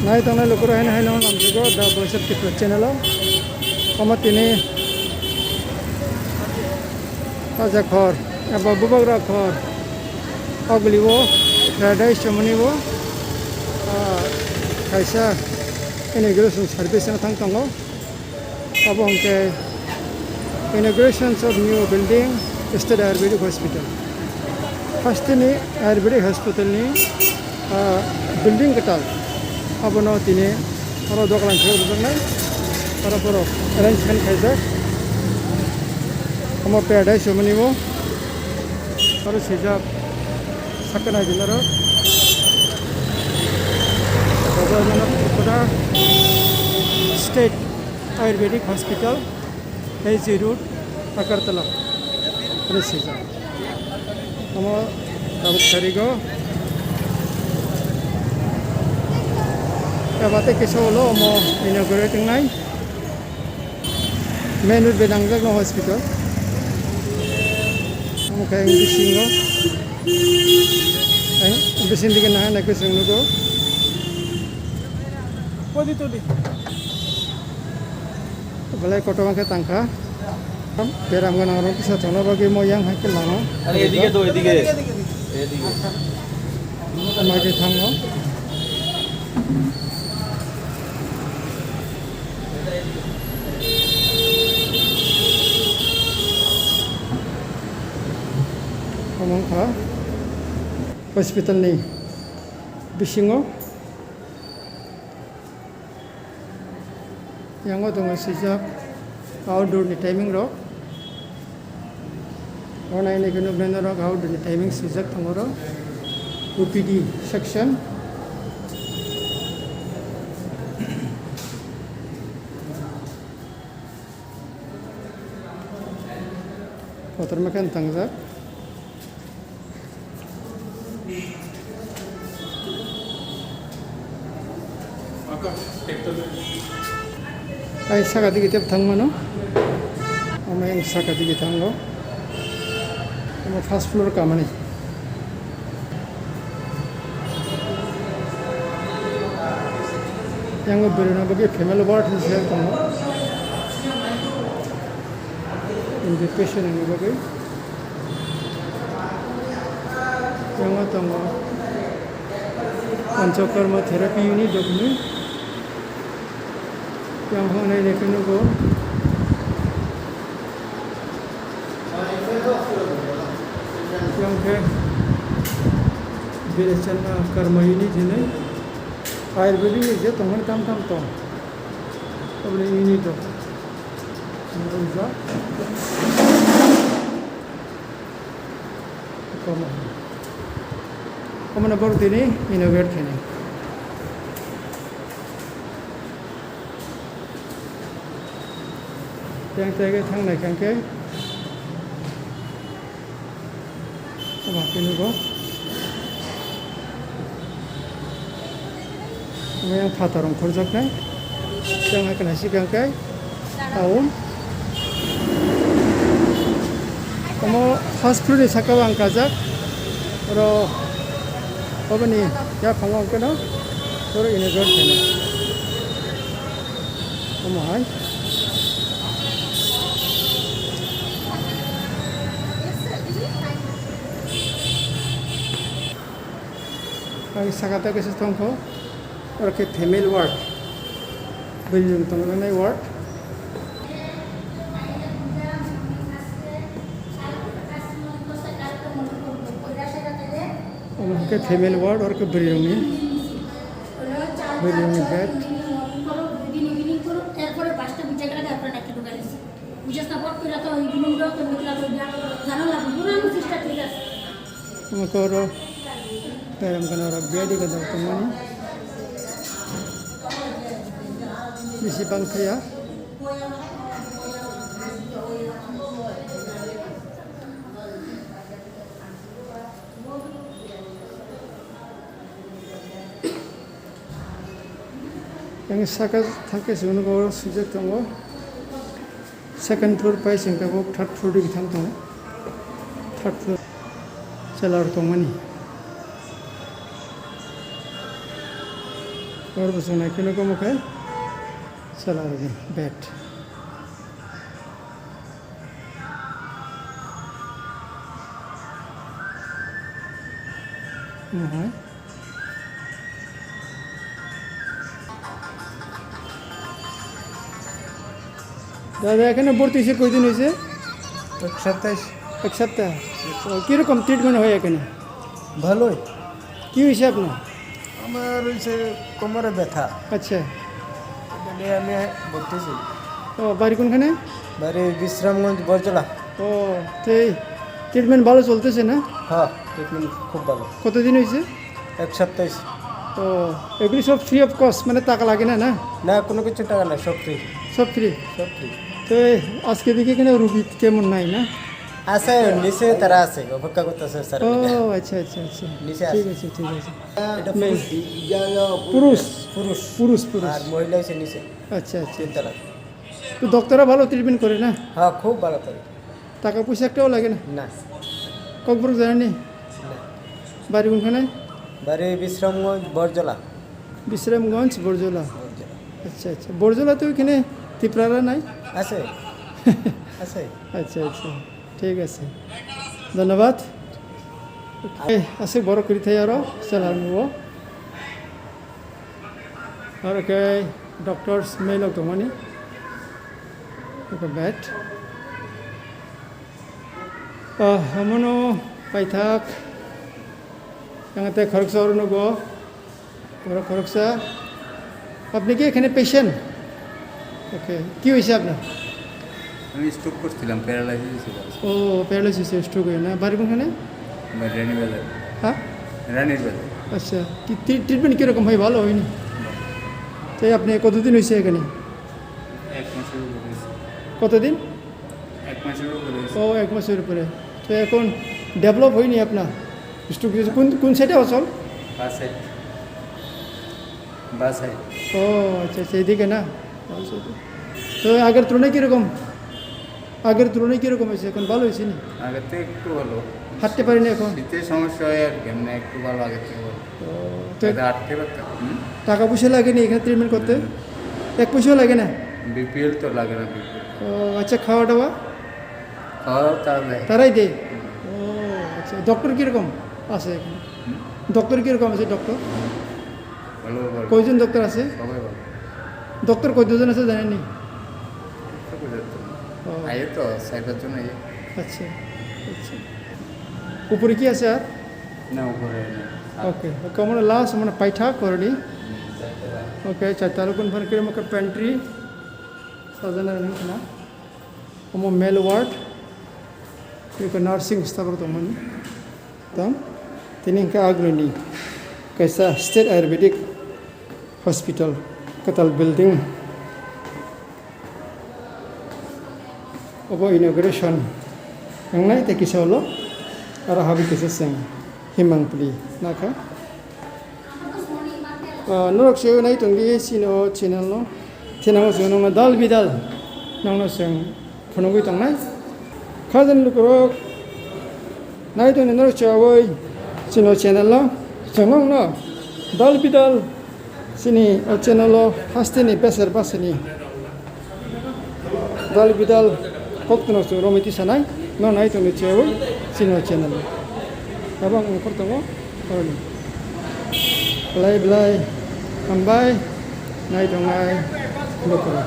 Nai tang nai lokro hai nong nam jugo da boisat ki channel kama tini aja khor aba bubagra khor agliwo paradise chamaniwo kaisa inauguration service na thang tango abong ke inaugurations of new building State Ayurvedic Hospital. First ni Ayurvedic Hospital ni building katal abono tini oro dokalan chhe urbanai oro poro arrangement kaisa kama paradise chamaniwo oro sejak sakana jinaro State Ayurvedic Hospital, AC Road, Agartala. Presija. Kamo tabuk tarigo. Kabate kisolo mo inaugurating nai. Main road benangga no hospital. Kamo kaya bisingo. Bisin digan na nak bisingo ko. Kodi todi. Balai koto mangke tangka. Beram kan orang kisah thono bagi moyang hakel lama. अरे एदिके तो एदिके Mage thango. Komong kha hospital ni bisingo yang dong sejak outdoor ni timing ro ona ini kena benar ro outdoor ni timing sejak thangoro OPD section kotor makan tangjak ay saka digi tep thangmano ama yang saka digi thanglo ama first floor kamani yang berena bagi family ward ni sel tanglo invitation ni bagi yang tanglo panchakarma therapy unit dokni yang mana ini kena go yang ke biasanya karma ini jenis Ayurvedic ni je tangan tam to tapi ini to menurut kamu nak baru ini innovate kini yang tega thang nai kangke apa kini go yang patarong korjak nai yang akan nasi kangke tahun kamu hospital ni sakawang kajak ro apa ni ya pangong kena ro ini go kena kamu hai Ang sakata kasi tongko, or kay female ward, bilyong tongko na ward. Ang kay female ward or kay bilyong bed. Makoro. Peram kana rabbia di kada temani bisi bangkaya yang saka thangke sunu go sujek tango second floor pai singka go third floor di thang tango third floor celar tongmani और बसना किनो को मुखे चला लगे bat হয় দাদা এখানে ভর্তি হয়েছে কয়দিন হয়েছে এক সপ্তাহ কীরকম ট্রিটমেন্ট হয় এখানে ভালোই। কী হয়েছে আপনার আমার হচ্ছে কোমরে ব্যথা, আচ্ছা এটা নিয়ে আমি ভর্তিছি। ও বাড়ি কোনখানে বাড়ি বিশ্রামগঞ্জ বরজলা। ও তো এই ট্রিটমেন্ট ভালো চলতেছে না হ্যাঁ, ট্রিটমেন্ট খুব ভালো। কতদিন হয়েছে এক সপ্তাহ হয়েছে। ও এগুলি সব ফ্রি অফ কস্ট মানে টাকা লাগে না না না, কোনো কিছু টাকা নাই, সব ফ্রি। সব ফ্রি সব ফ্রি। তো এই আজকে দেখি এখানে রুগী কেমন নাই না আছে নিচে, তারা আছে অপেক্ষা করতেছে স্যার। ও আচ্ছা আচ্ছা আচ্ছা নিচে ঠিক আছে ঠিক আছে এটা পুরুষ পুরুষ পুরুষ পুরুষ আর মহিলা হচ্ছে নিচে আচ্ছা আচ্ছা তিনতলা। তো ডক্টররা ভালো ট্রিটমেন্ট করে না হ্যাঁ, খুব ভালো করে। টাকা পয়সা একটাও লাগে না না ককবরক জানেনি না, বাড়ি কোনখানে বাড়ি বিশ্রামগঞ্জ বরজলা। বিশ্রামগঞ্জ বরজলা বরজলা। আচ্ছা আচ্ছা বরজলা তো ওইখানে ত্রিপুরারা নাই আছে আছে। আচ্ছা আচ্ছা ঠিক আছে ধন্যবাদ আছে বড় করে থাই আরো চালার নেব আর কে ডক্টরস মেলক দমানি ব্যাট हमनो पाइथाक यहाँ खरगसा और नको बड़ा खरगसा আপনি কি এখানে পেশেন্ট ওকে কি হয়েছে আপনার আমি স্ট্রোক করছিলাম, প্যারালাইসিস ছিল। ও প্যারালাইসিস স্ট্রোক হয় না বাড়ি কোনখানে রানীর বাজার। হ্যাঁ রানীর বাজার। আচ্ছা কি ট্রিটমেন্ট কীরকম হয় ভালো হয়নি তাই আপনি কতদিন হয়েছে এখানে এক মাসের উপরে হয়েছে। কতদিন 1 মাসের উপরে হয়েছে। ও 1 মাসের উপরে তো এখন ডেভেলপ হয়নি আপনার স্ট্রোক কোন কোন সাইডে অচল বাস সাইড। বাস সাইড। ও আচ্ছা আচ্ছা এদিকে না তো আগের তুলনায় কীরকম হয়েছে এখন ভালো হয়েছে না আগের থেকে একটু ভালো। হাঁটতে পারিনি এখন শীতের সমস্যা হয় আর কি, এমনি একটু ভালো আগের থেকে ভালো। ও, তো এটা আটকে পারতাম। টাকা পয়সা লাগেনি এখানে ট্রিটমেন্ট করতে 1 পয়সাও লাগে না বিপিএল তো লাগে না। বিপিএল ও আচ্ছা খাওয়া দাওয়া খাওয়াও তাহলে তারাই দেয় ও আচ্ছা ডক্টর কীরকম আছে এখানে ডক্টর কীরকম আছে ডক্টর ভালো ভালো কয়জন ডক্টর আছে সবাই ভালো। ডক্টর কয়জন আছে জানেননি ও আয়ে তো সাইডের জন্য আচ্ছা আচ্ছা উপরে কি আছে আর না উপরে ओके ओके हमारा लास्ट हमारा पैठा करनी ओके चार कोन भर के मका पेंट्री सजना नहीं ना हम मेल वार्ड ये को नर्सिंग स्टाफ तो मन तम तीन का आग्रनी कैसा स्टेट आयुर्वेदिक हॉस्पिटल कतल बिल्डिंग अब इनॉग्रेशन अंगनाय ते किसलो और हाबी किसे सेंग हिमांपली नाका नरक से नाई तंगी सिनो चैनल नो चैनल से नंगा दाल बिदाल नंगा सें फनोगै तंगनाय खाजन लुकरो नाई तंग नरक चावै सिनो चैनल नो जंगं न दाल बिदाल सिनी चैनल लो हास्तेनि बेसर बासनि दाल Bidal koktono so romiti sanai no naik tong cewe sino channel abang ngkor tongo on belai belai ambai naik tong nai lokora